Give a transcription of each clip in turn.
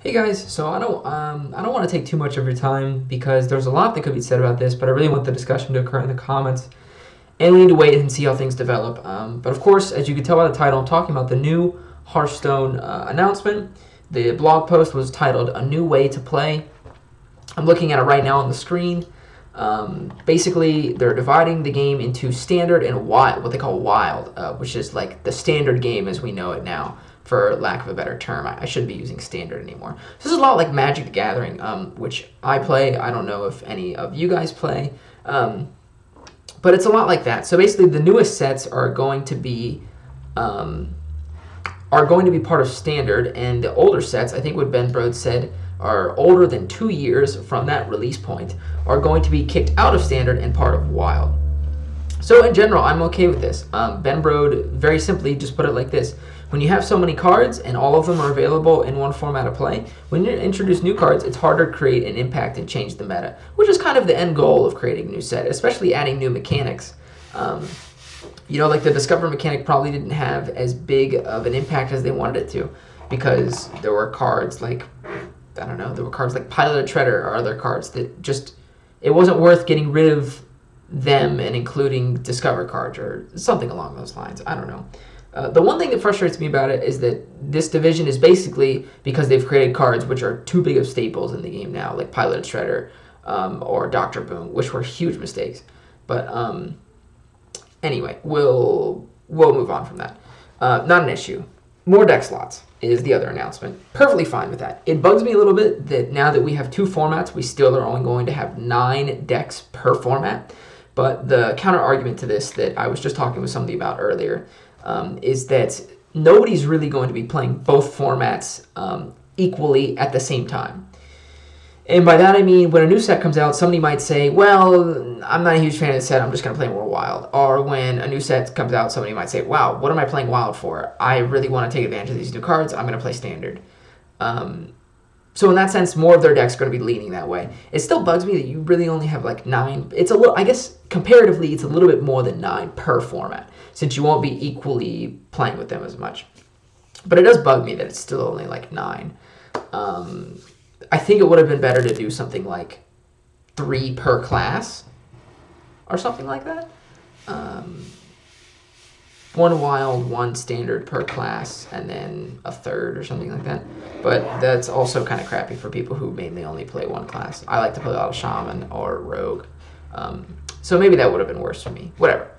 Hey guys, so I don't want to take too much of your time because there's a lot that could be said about this, but I really want the discussion to occur in the comments, and we need to wait and see how things develop. But of course, as you can tell by the title, I'm talking about the new Hearthstone announcement. The blog post was titled "A New Way to Play." I'm looking at it right now on the screen. Basically, they're dividing the game into standard and wild, what they call wild, which is like the standard game as we know it now, for lack of a better term. I shouldn't be using standard anymore. This is a lot like Magic the Gathering, which I play. I don't know if any of you guys play, but it's a lot like that. So basically, the newest sets are going to be part of standard, and the older sets, I think what Ben Brode said, are older than 2 years from that release point, are going to be kicked out of standard and part of wild. So in general, I'm okay with this. Ben Brode very simply just put it like this: when you have so many cards and all of them are available in one format of play, when you introduce new cards, it's harder to create an impact and change the meta, which is kind of the end goal of creating a new set, especially adding new mechanics. Like the Discover mechanic probably didn't have as big of an impact as they wanted it to, because there were cards like, Pilot of Treader or other cards that just, it wasn't worth getting rid of them and including Discover cards or something along those lines. I don't know. The one thing that frustrates me about it is that this division is basically because they've created cards which are too big of staples in the game now, like Pilot of Treader or Dr. Boom, which were huge mistakes. But anyway, we'll move on from that. Not an issue. More deck slots is the other announcement. Perfectly fine with that. It bugs me a little bit that now that we have two formats, we still are only going to have 9 decks per format. But the counter argument to this that I was just talking with somebody about earlier is that nobody's really going to be playing both formats equally at the same time. And by that I mean, when a new set comes out, somebody might say, well, I'm not a huge fan of this set, I'm just going to play more Wild. Or when a new set comes out, somebody might say, wow, what am I playing Wild for? I really want to take advantage of these new cards, I'm going to play Standard. So in that sense, more of their decks are going to be leaning that way. It still bugs me that you really only have like 9. It's a little, I guess, comparatively, it's a little bit more than 9 per format, since you won't be equally playing with them as much. But it does bug me that it's still only like 9. I think it would have been better to do something like 3 per class or something like that. 1 wild, 1 standard per class, and then a third or something like that. But that's also kind of crappy for people who mainly only play 1 class. I like to play a lot of Shaman or Rogue. So maybe that would have been worse for me. Whatever.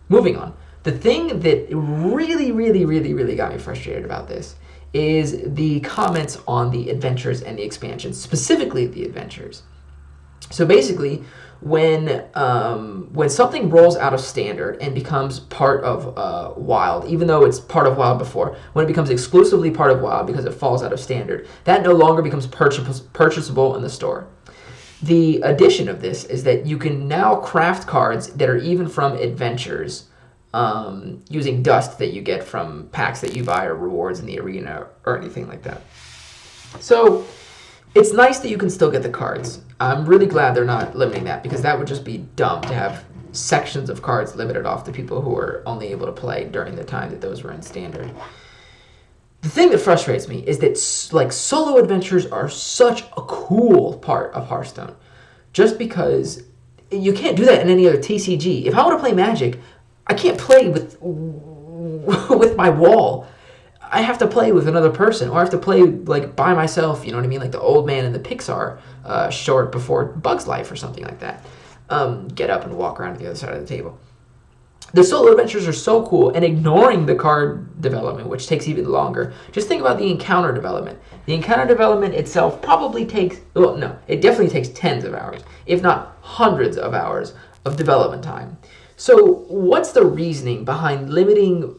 Moving on. The thing that really got me frustrated about this is the comments on the adventures and the expansions, specifically the adventures. So basically, when something rolls out of standard and becomes part of wild, even though it's part of wild before, when it becomes exclusively part of wild because it falls out of standard, that no longer becomes purchasable in the store. The addition of this is that you can now craft cards that are even from adventures, using dust that you get from packs that you buy or rewards in the arena or anything like that. So it's nice that you can still get the cards. I'm really glad they're not limiting that, because that would just be dumb to have sections of cards limited off to people who are only able to play during the time that those were in standard. The thing that frustrates me is that like solo adventures are such a cool part of Hearthstone, just because you can't do that in any other TCG. If I want to play Magic, I can't play with my wall. I have to play with another person, or I have to play like by myself, you know what I mean? Like the old man in the Pixar short before Bug's Life or something like that. Get up and walk around to the other side of the table. The solo adventures are so cool, and ignoring the card development, which takes even longer. Just think about the encounter development. The encounter development itself probably takes, it definitely takes tens of hours, if not hundreds of hours of development time. So what's the reasoning behind limiting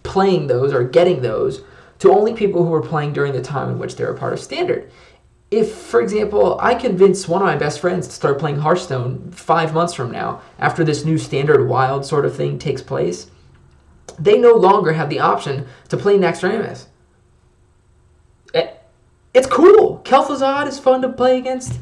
playing those or getting those to only people who are playing during the time in which they're a part of standard? If, for example, I convince one of my best friends to start playing Hearthstone 5 months from now, after this new standard wild sort of thing takes place, they no longer have the option to play Naxxramas. It's cool. Kel'Thuzad is fun to play against.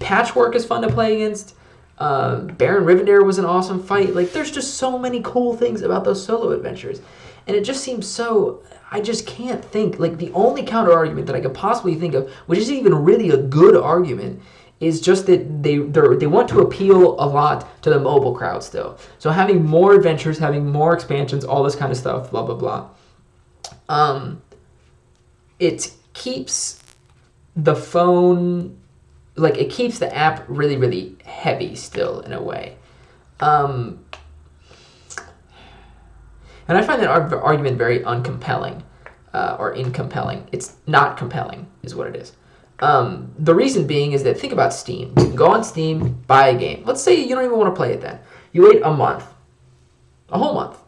Patchwork is fun to play against. Baron Rivendare was an awesome fight. Like, there's just so many cool things about those solo adventures. And it just seems so, I just can't think, like the only counter argument that I could possibly think of, which isn't even really a good argument, is just that they want to appeal a lot to the mobile crowd still. So having more adventures, having more expansions, all this kind of stuff, blah, blah, blah. It keeps the phone, like it keeps the app really, really heavy still in a way. And I find that argument very uncompelling or incompelling. It's not compelling is what it is. The reason being is that think about Steam. You can go on Steam, buy a game. Let's say you don't even want to play it then. You wait a month, a whole month.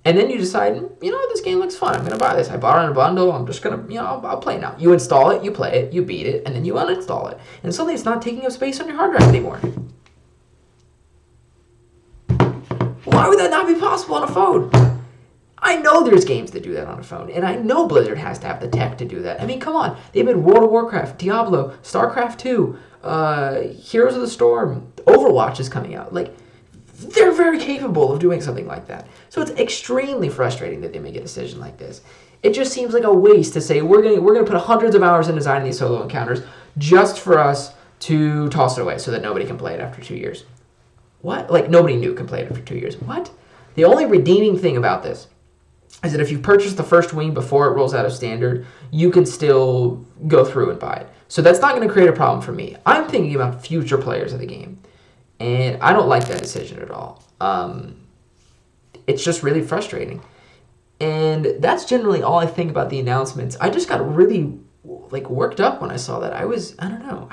And then you decide, you know, this game looks fun. I'm going to buy this. I bought it in a bundle. I'm just going to, you know, I'll play it now. You install it, you play it, you beat it, and then you uninstall it. And suddenly it's not taking up space on your hard drive anymore. Why would that not be possible on a phone? I know there's games that do that on a phone, and I know Blizzard has to have the tech to do that. I mean, come on. They made World of Warcraft, Diablo, StarCraft 2, Heroes of the Storm, Overwatch is coming out. Like, they're very capable of doing something like that. So it's extremely frustrating that they make a decision like this. It just seems like a waste to say we're gonna put hundreds of hours in designing these solo encounters just for us to toss it away so that nobody can play it after 2 years. What? Like nobody new can play it after 2 years. What? The only redeeming thing about this is that if you purchase the first wing before it rolls out of standard, you can still go through and buy it. So that's not going to create a problem for me. I'm thinking about future players of the game, and I don't like that decision at all. It's just really frustrating. And that's generally all I think about the announcements. I just got really like worked up when I saw that. I don't know.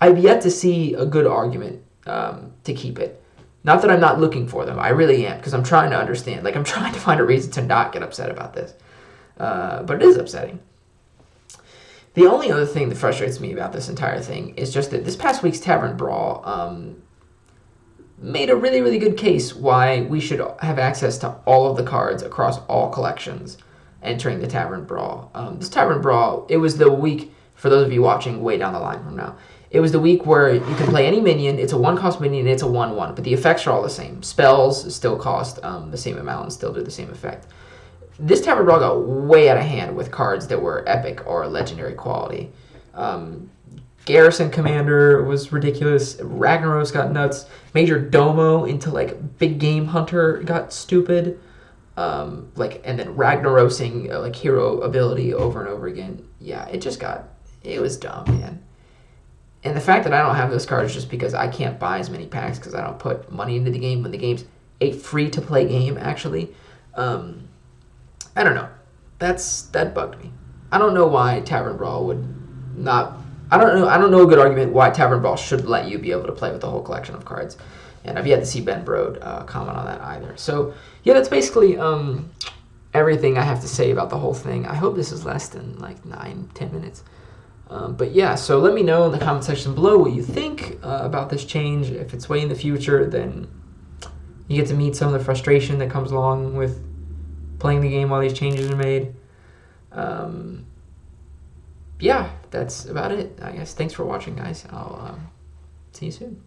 I've yet to see a good argument to keep it. Not that I'm not looking for them. I really am, because I'm trying to understand. Like, I'm trying to find a reason to not get upset about this. But it is upsetting. The only other thing that frustrates me about this entire thing is just that this past week's Tavern Brawl made a really, really good case why we should have access to all of the cards across all collections entering the Tavern Brawl. This Tavern Brawl, it was the week, for those of you watching way down the line from now, it was the week where you can play any minion. It's a 1-cost minion, it's a 1/1, but the effects are all the same. Spells still cost the same amount and still do the same effect. This Tavern Brawl got way out of hand with cards that were epic or legendary quality. Garrison Commander was ridiculous. Ragnaros got nuts. Major Domo into like Big Game Hunter got stupid. And then Ragnarosing like hero ability over and over again. Yeah, it was dumb, man. And the fact that I don't have those cards just because I can't buy as many packs because I don't put money into the game when the game's a free-to-play game, actually. I don't know. That bugged me. I don't know why Tavern Brawl would not... I don't know a good argument why Tavern Brawl should let you be able to play with the whole collection of cards. And I've yet to see Ben Brode comment on that either. So, yeah, that's basically everything I have to say about the whole thing. I hope this is less than, 9-10 minutes. But yeah, so let me know in the comment section below what you think about this change. If it's way in the future, then you get to meet some of the frustration that comes along with playing the game while these changes are made. Yeah, that's about it, I guess. Thanks for watching, guys. I'll see you soon.